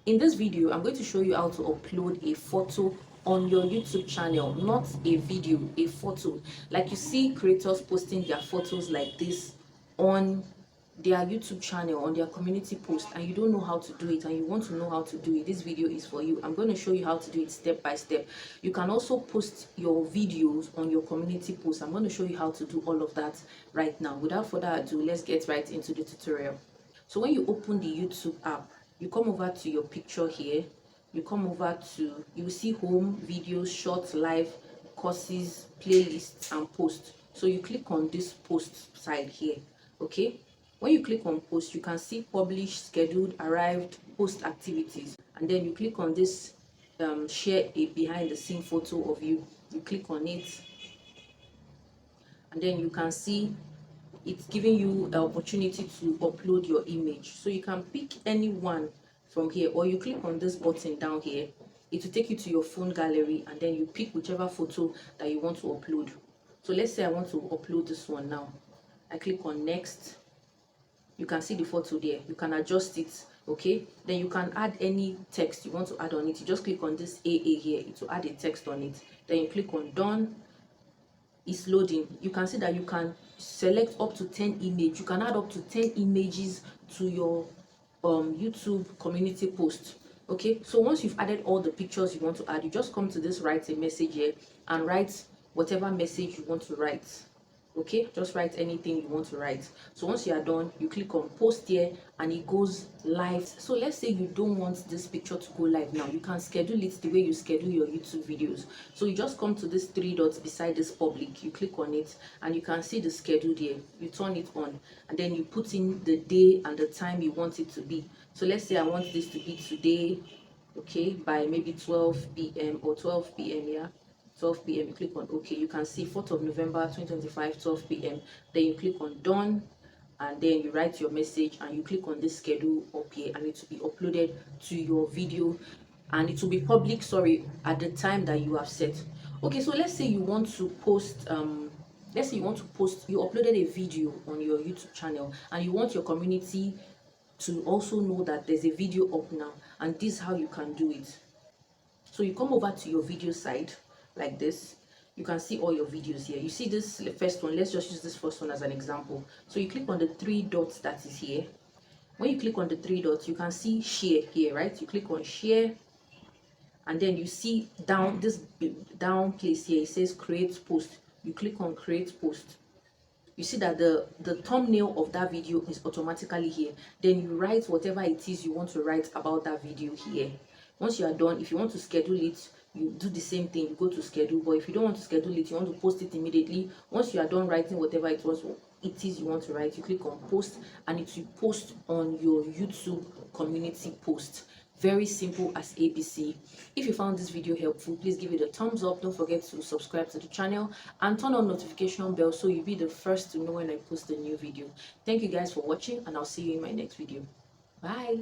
In this video, I'm going to show you how to upload a photo on your YouTube channel, not a video, a photo. Like you see creators posting their photos like this on their YouTube channel, on their community post, and you don't know how to do it and you want to know how to do it. This video is for you. I'm going to show you how to do it step by step. You can also post your videos on your community post. I'm going to show you how to do all of that right now. Without further ado, let's get right into the tutorial. So when you open the YouTube app, you come over to your picture here, you come over to, you will see home, videos, short, live, courses, playlists, and post. So you click on this post side here. Okay, when you click on post, you can see published, scheduled, arrived, post activities, and then you click on this share a behind the scene photo of you. You click on it, and then you can see it's giving you an opportunity to upload your image. So you can pick any one from here, or you click on this button down here. It will take you to your phone gallery, and then you pick whichever photo that you want to upload. So let's say I want to upload this one now. I click on next. You can see the photo there. You can adjust it. Okay, then you can add any text you want to add on it. You just click on this AA here. It will add a text on it. Then you click on done. Is loading. You can see that you can select up to 10 images. You can add up to 10 images to your YouTube community post. Okay, so once you've added all the pictures you want to add, you just come to this write a message here and write whatever message you want to write. Okay, just write anything you want to write. So once you are done, you click on post here and it goes live. So let's say you don't want this picture to go live now. You can schedule it the way you schedule your YouTube videos. So you just come to this three dots beside this public, you click on it and you can see the schedule there. You turn it on and then you put in the day and the time you want it to be. So let's say I want this to be today, okay, by maybe 12 p.m. or 12 p.m. yeah, 12 p.m. you click on OK. You can see 4th of November 2025 12 p.m. Then you click on done and then you write your message and you click on this schedule up here and it will be uploaded to your video and it will be public, sorry, at the time that you have set. Okay, so let's say you want to post let's say you want to post, you uploaded a video on your YouTube channel and you want your community to also know that there's a video up now, and this is how you can do it. So you come over to your video side like this. You can see all your videos here. You see this first one. Let's just use this first one as an example. So you click on the three dots that is here. When you click on the three dots, you can see share here, right? You click on share and then you see down this down place here, it says create post. You click on create post. You see that the thumbnail of that video is automatically here. Then you write whatever it is you want to write about that video here. Once you are done, if you want to schedule it, you do the same thing. You go to schedule. But if you don't want to schedule it, you want to post it immediately. Once you are done writing whatever it is you want to write, you click on post and it will post on your YouTube community post. Very simple as ABC. If you found this video helpful, please give it a thumbs up. Don't forget to subscribe to the channel and turn on notification bell so you'll be the first to know when I post a new video. Thank you guys for watching and I'll see you in my next video. Bye.